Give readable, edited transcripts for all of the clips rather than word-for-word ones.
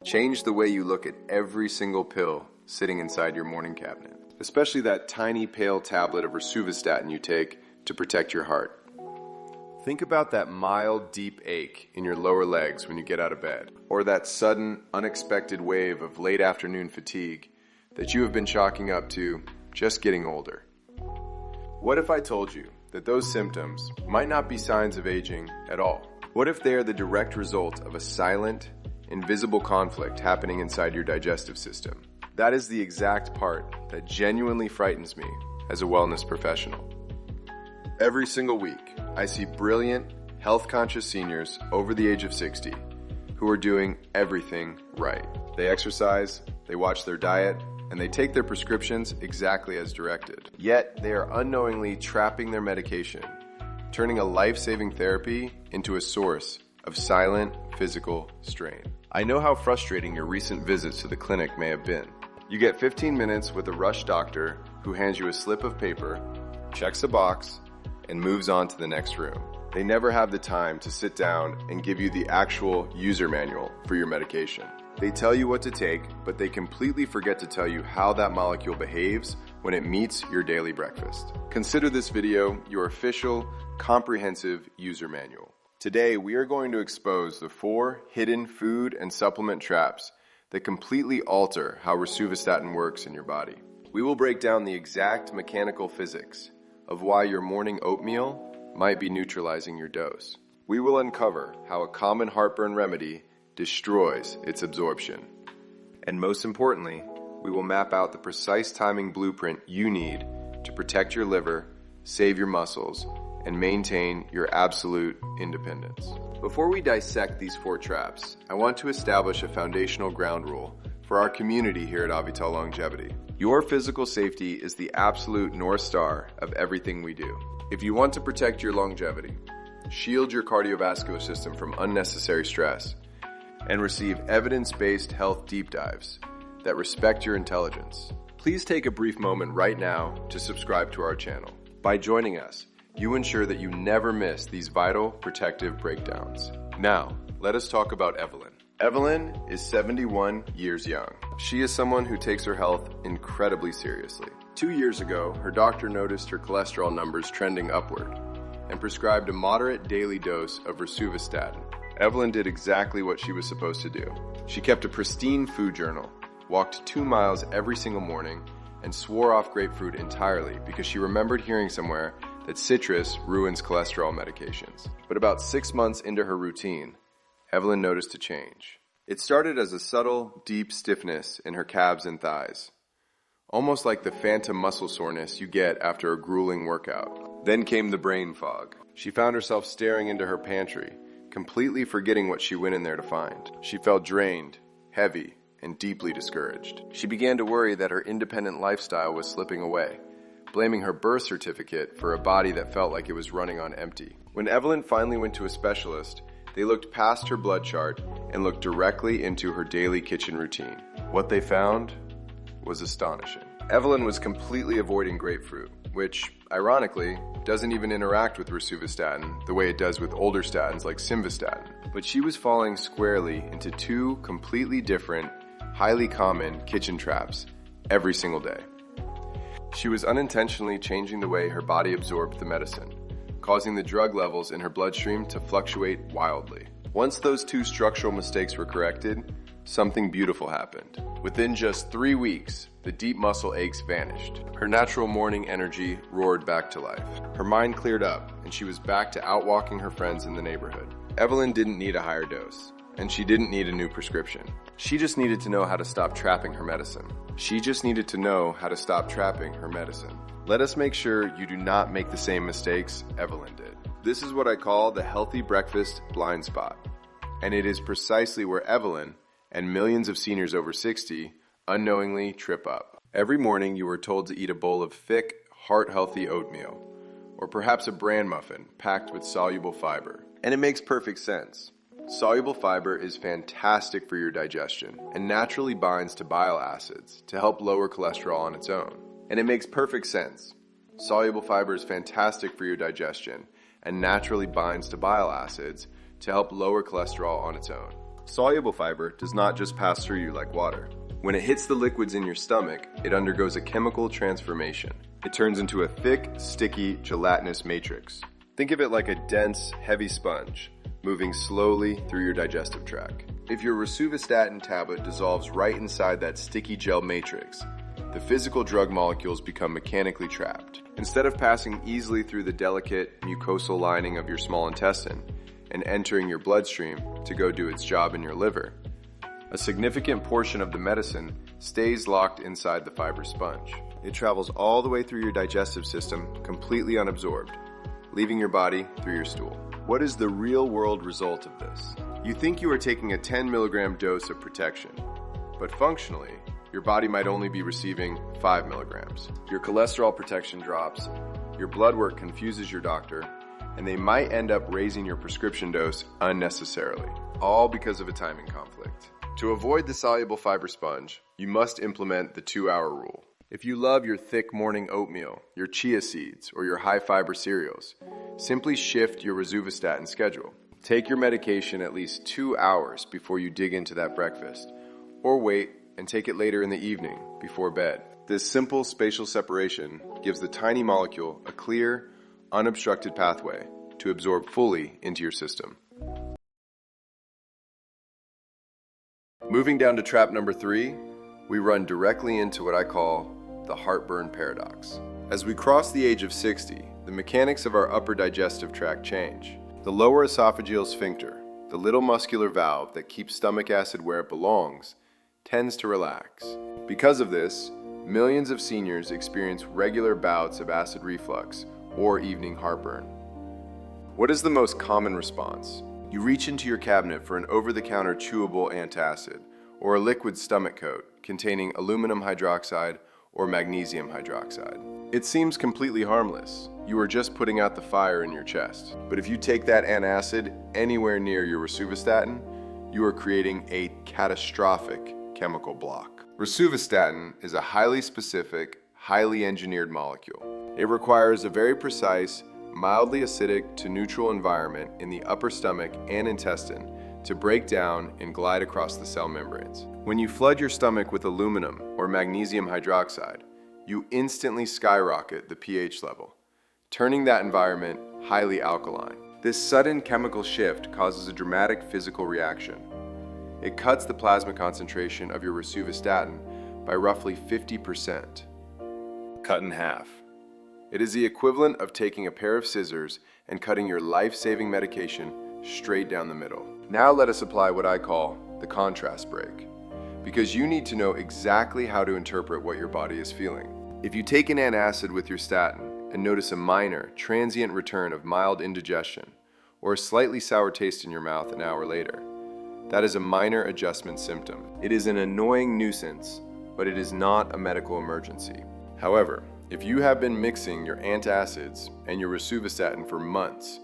change the way you look at every single pill sitting inside your morning cabinet, especially that tiny pale tablet of Rosuvastatin you take to protect your heart. Think about that mild, deep ache in your lower legs when you get out of bed, or that sudden, unexpected wave of late afternoon fatigue that you have been chalking up to just getting older. What if I told you that those symptoms might not be signs of aging at all? What if they are the direct result of a silent, invisible conflict happening inside your digestive system? That is the exact part that genuinely frightens me as a wellness professional. Every single week, I see brilliant, health-conscious seniors over the age of 60 who are doing everything right. They exercise, they watch their diet, and they take their prescriptions exactly as directed. Yet, they are unknowingly trapping their medication, turning a life-saving therapy into a source of silent, physical strain. I know how frustrating your recent visits to the clinic may have been. You get 15 minutes with a rush doctor who hands you a slip of paper, checks a box, and moves on to the next room. They never have the time to sit down and give you the actual user manual for your medication. They tell you what to take, but they completely forget to tell you how that molecule behaves when it meets your daily breakfast. Consider this video your official, comprehensive user manual. Today, we are going to expose the 4 hidden food and supplement traps that completely alter how Rosuvastatin works in your body. We will break down the exact mechanical physics of why your morning oatmeal might be neutralizing your dose. We will uncover how a common heartburn remedy destroys its absorption. And most importantly, we will map out the precise timing blueprint you need to protect your liver, save your muscles, and maintain your absolute independence. Before we dissect these 4 traps, I want to establish a foundational ground rule for our community here at Avital Longevity. Your physical safety is the absolute North Star of everything we do. If you want to protect your longevity, shield your cardiovascular system from unnecessary stress, and receive evidence-based health deep dives that respect your intelligence, please take a brief moment right now to subscribe to our channel. By joining us, you ensure that you never miss these vital protective breakdowns. Now, let us talk about Evelyn. Evelyn is 71 years young. She is someone who takes her health incredibly seriously. 2 years ago, her doctor noticed her cholesterol numbers trending upward and prescribed a moderate daily dose of Rosuvastatin. Evelyn did exactly what she was supposed to do. She kept a pristine food journal, walked 2 miles every single morning, and swore off grapefruit entirely because she remembered hearing somewhere that citrus ruins cholesterol medications. But about 6 months into her routine, Evelyn noticed a change. It started as a subtle, deep stiffness in her calves and thighs, almost like the phantom muscle soreness you get after a grueling workout. Then came the brain fog. She found herself staring into her pantry, completely forgetting what she went in there to find. She felt drained, heavy, and deeply discouraged. She began to worry that her independent lifestyle was slipping away, blaming her birth certificate for a body that felt like it was running on empty. When Evelyn finally went to a specialist, they looked past her blood chart and looked directly into her daily kitchen routine. What they found was astonishing. Evelyn was completely avoiding grapefruit, which, ironically, doesn't even interact with Rosuvastatin the way it does with older statins like Simvastatin. But she was falling squarely into 2 completely different, highly common kitchen traps every single day. She was unintentionally changing the way her body absorbed the medicine, causing the drug levels in her bloodstream to fluctuate wildly. Once those 2 structural mistakes were corrected, something beautiful happened. Within just 3 weeks, the deep muscle aches vanished. Her natural morning energy roared back to life. Her mind cleared up, and she was back to out walking her friends in the neighborhood. Evelyn didn't need a higher dose, and she didn't need a new prescription. She just needed to know how to stop trapping her medicine. Let us make sure you do not make the same mistakes Evelyn did. This is what I call the healthy breakfast blind spot. And it is precisely where Evelyn and millions of seniors over 60 unknowingly trip up. Every morning you are told to eat a bowl of thick, heart-healthy oatmeal, or perhaps a bran muffin packed with soluble fiber. And it makes perfect sense. Soluble fiber is fantastic for your digestion and naturally binds to bile acids to help lower cholesterol on its own. And it makes perfect sense. Soluble fiber is fantastic for your digestion and naturally binds to bile acids to help lower cholesterol on its own. Soluble fiber does not just pass through you like water. When it hits the liquids in your stomach, it undergoes a chemical transformation. It turns into a thick, sticky, gelatinous matrix. Think of it like a dense, heavy sponge, moving slowly through your digestive tract. If your Rosuvastatin tablet dissolves right inside that sticky gel matrix, the physical drug molecules become mechanically trapped. Instead of passing easily through the delicate mucosal lining of your small intestine and entering your bloodstream to go do its job in your liver, a significant portion of the medicine stays locked inside the fiber sponge. It travels all the way through your digestive system completely unabsorbed, leaving your body through your stool. What is the real-world result of this? You think you are taking a 10 milligram dose of protection, but functionally, your body might only be receiving 5 milligrams. Your cholesterol protection drops, your blood work confuses your doctor, and they might end up raising your prescription dose unnecessarily, all because of a timing conflict. To avoid the soluble fiber sponge, you must implement the 2-hour rule. If you love your thick morning oatmeal, your chia seeds, or your high-fiber cereals, simply shift your Rosuvastatin schedule. Take your medication at least 2 hours before you dig into that breakfast, or wait and take it later in the evening before bed. This simple spatial separation gives the tiny molecule a clear, unobstructed pathway to absorb fully into your system. Moving down to trap number 3, we run directly into what I call the heartburn paradox. As we cross the age of 60, the mechanics of our upper digestive tract change. The lower esophageal sphincter, the little muscular valve that keeps stomach acid where it belongs, tends to relax. Because of this, millions of seniors experience regular bouts of acid reflux or evening heartburn. What is the most common response? You reach into your cabinet for an over-the-counter chewable antacid or a liquid stomach coat containing aluminum hydroxide or magnesium hydroxide. It seems completely harmless. You are just putting out the fire in your chest. But if you take that antacid anywhere near your Rosuvastatin, you are creating a catastrophic chemical block. Rosuvastatin is a highly specific, highly engineered molecule. It requires a very precise, mildly acidic to neutral environment in the upper stomach and intestine to break down and glide across the cell membranes. When you flood your stomach with aluminum or magnesium hydroxide, you instantly skyrocket the pH level, turning that environment highly alkaline. This sudden chemical shift causes a dramatic physical reaction. It cuts the plasma concentration of your Rosuvastatin by roughly 50%. Cut in half. It is the equivalent of taking a pair of scissors and cutting your life-saving medication straight down the middle. Now let us apply what I call the contrast break, because you need to know exactly how to interpret what your body is feeling. If you take an antacid with your statin and notice a minor, transient return of mild indigestion or a slightly sour taste in your mouth an hour later, that is a minor adjustment symptom. It is an annoying nuisance, but it is not a medical emergency. However, if you have been mixing your antacids and your Rosuvastatin for months,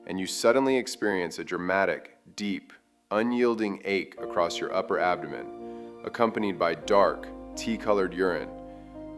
and you suddenly experience a dramatic, deep, unyielding ache across your upper abdomen, accompanied by dark, tea-colored urine,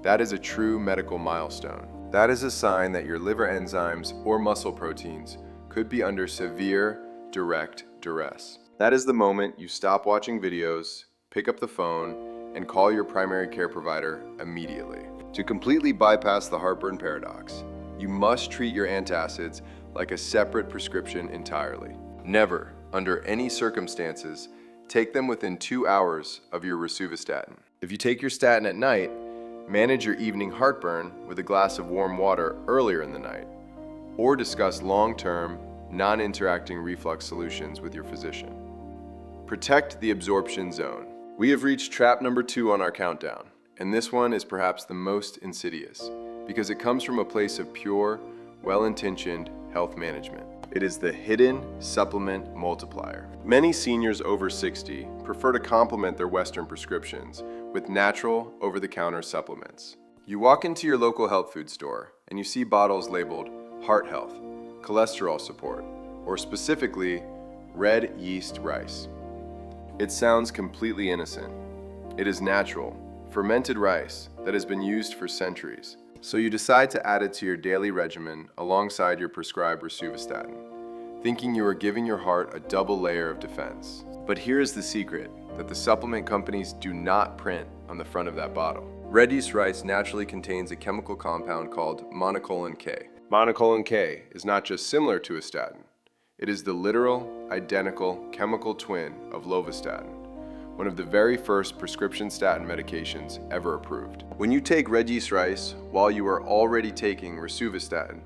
that is a true medical milestone. That is a sign that your liver enzymes or muscle proteins could be under severe, direct duress. That is the moment you stop watching videos, pick up the phone, and call your primary care provider immediately. To completely bypass the heartburn paradox, you must treat your antacids like a separate prescription entirely. Never, under any circumstances, take them within 2 hours of your Rosuvastatin. If you take your statin at night, manage your evening heartburn with a glass of warm water earlier in the night, or discuss long-term, non-interacting reflux solutions with your physician. Protect the absorption zone. We have reached trap number 2 on our countdown, and this one is perhaps the most insidious, because it comes from a place of pure, well-intentioned health management. It is the hidden supplement multiplier. Many seniors over 60 prefer to complement their Western prescriptions with natural, over-the-counter supplements. You walk into your local health food store and you see bottles labeled heart health, cholesterol support, or specifically red yeast rice. It sounds completely innocent. It is natural, fermented rice that has been used for centuries. So you decide to add it to your daily regimen alongside your prescribed Rosuvastatin, thinking you are giving your heart a double layer of defense. But here is the secret that the supplement companies do not print on the front of that bottle. Red yeast rice naturally contains a chemical compound called monocolin K. Monocolin K is not just similar to a statin, it is the literal, identical chemical twin of lovastatin, one of the very first prescription statin medications ever approved. When you take red yeast rice while you are already taking rosuvastatin,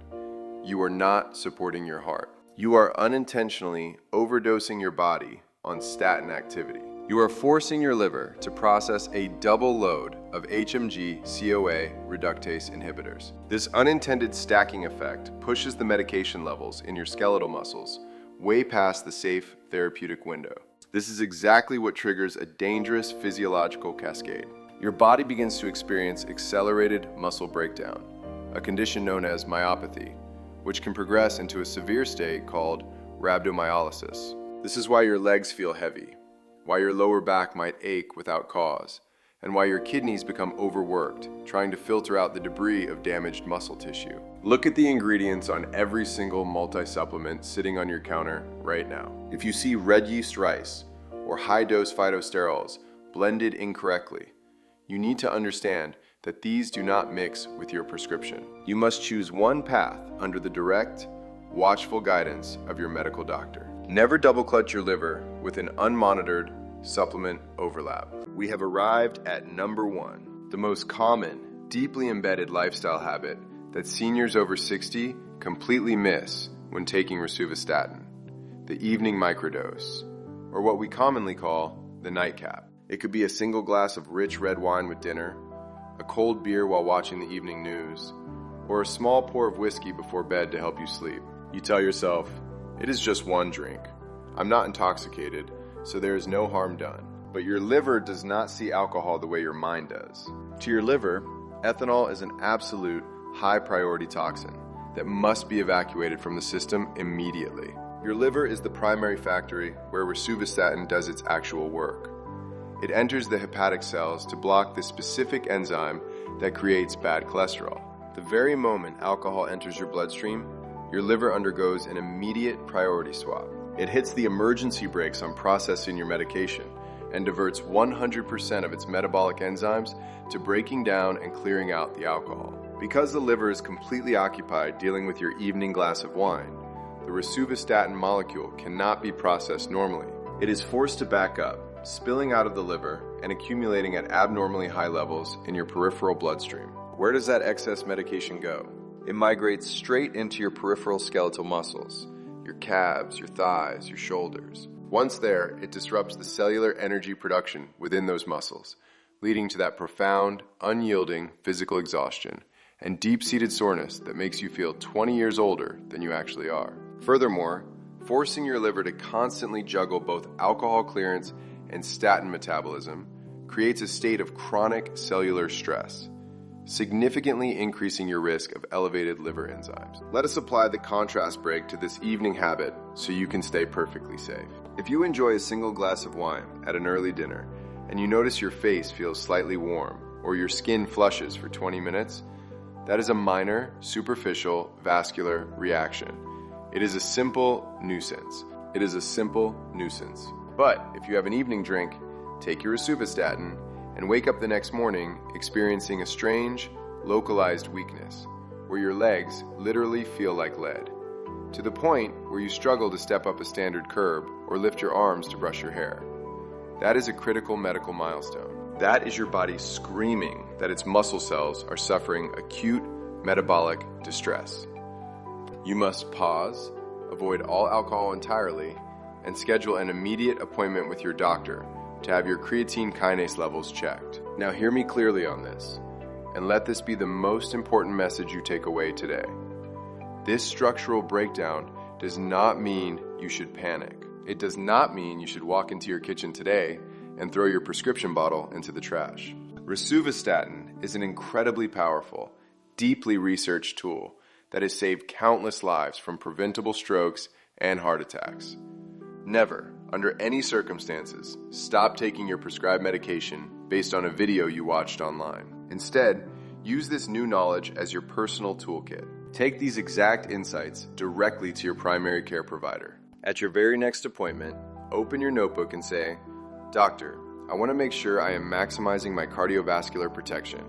you are not supporting your heart. You are unintentionally overdosing your body on statin activity. You are forcing your liver to process a double load of HMG-CoA reductase inhibitors. This unintended stacking effect pushes the medication levels in your skeletal muscles way past the safe therapeutic window. This is exactly what triggers a dangerous physiological cascade. Your body begins to experience accelerated muscle breakdown, a condition known as myopathy, which can progress into a severe state called rhabdomyolysis. This is why your legs feel heavy, why your lower back might ache without cause, and why your kidneys become overworked, trying to filter out the debris of damaged muscle tissue. Look at the ingredients on every single multi-supplement sitting on your counter right now. If you see red yeast rice or high-dose phytosterols blended incorrectly, you need to understand that these do not mix with your prescription. You must choose one path under the direct, watchful guidance of your medical doctor. Never double clutch your liver with an unmonitored supplement overlap. We have arrived at number 1, the most common, deeply embedded lifestyle habit that seniors over 60 completely miss when taking rosuvastatin, the evening microdose, or what we commonly call the nightcap. It could be a single glass of rich red wine with dinner, a cold beer while watching the evening news, or a small pour of whiskey before bed to help you sleep. You tell yourself, it is just one drink. I'm not intoxicated, so there is no harm done. But your liver does not see alcohol the way your mind does. To your liver, ethanol is an absolute high priority toxin that must be evacuated from the system immediately. Your liver is the primary factory where rosuvastatin does its actual work. It enters the hepatic cells to block the specific enzyme that creates bad cholesterol. The very moment alcohol enters your bloodstream, your liver undergoes an immediate priority swap. It hits the emergency brakes on processing your medication and diverts 100% of its metabolic enzymes to breaking down and clearing out the alcohol. Because the liver is completely occupied dealing with your evening glass of wine, the rosuvastatin molecule cannot be processed normally. It is forced to back up, spilling out of the liver and accumulating at abnormally high levels in your peripheral bloodstream. Where does that excess medication go? It migrates straight into your peripheral skeletal muscles, your calves, your thighs, your shoulders. Once there, it disrupts the cellular energy production within those muscles, leading to that profound, unyielding physical exhaustion and deep-seated soreness that makes you feel 20 years older than you actually are. Furthermore, forcing your liver to constantly juggle both alcohol clearance and statin metabolism creates a state of chronic cellular stress, significantly increasing your risk of elevated liver enzymes. Let us apply the contrast break to this evening habit so you can stay perfectly safe. If you enjoy a single glass of wine at an early dinner and you notice your face feels slightly warm or your skin flushes for 20 minutes, that is a minor, superficial, vascular reaction. It is a simple nuisance. It is a simple nuisance. But if you have an evening drink, take your rosuvastatin and wake up the next morning experiencing a strange, localized weakness, where your legs literally feel like lead, to the point where you struggle to step up a standard curb or lift your arms to brush your hair. That is a critical medical milestone. That is your body screaming that its muscle cells are suffering acute metabolic distress. You must pause, avoid all alcohol entirely, and schedule an immediate appointment with your doctor to have your creatine kinase levels checked. Now hear me clearly on this, and let this be the most important message you take away today. This structural breakdown does not mean you should panic. It does not mean you should walk into your kitchen today and throw your prescription bottle into the trash. Rosuvastatin is an incredibly powerful, deeply researched tool that has saved countless lives from preventable strokes and heart attacks. Never, under any circumstances, stop taking your prescribed medication based on a video you watched online. Instead, use this new knowledge as your personal toolkit. Take these exact insights directly to your primary care provider. At your very next appointment, open your notebook and say, "Doctor, I want to make sure I am maximizing my cardiovascular protection.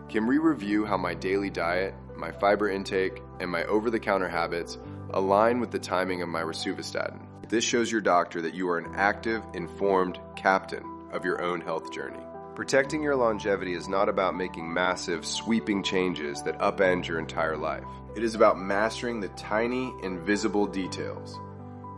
Can we review how my daily diet, my fiber intake, and my over-the-counter habits align with the timing of my Rosuvastatin?" This shows your doctor that you are an active, informed captain of your own health journey. Protecting your longevity is not about making massive, sweeping changes that upend your entire life. It is about mastering the tiny, invisible details.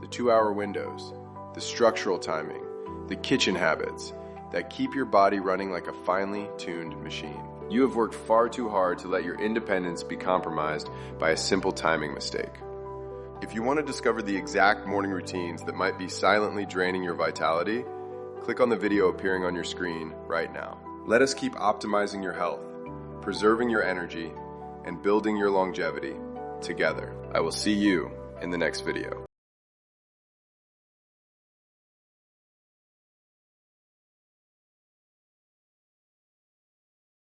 The 2-hour windows, the structural timing, the kitchen habits that keep your body running like a finely tuned machine. You have worked far too hard to let your independence be compromised by a simple timing mistake. If you want to discover the exact morning routines that might be silently draining your vitality, click on the video appearing on your screen right now. Let us keep optimizing your health, preserving your energy, and building your longevity together. I will see you in the next video.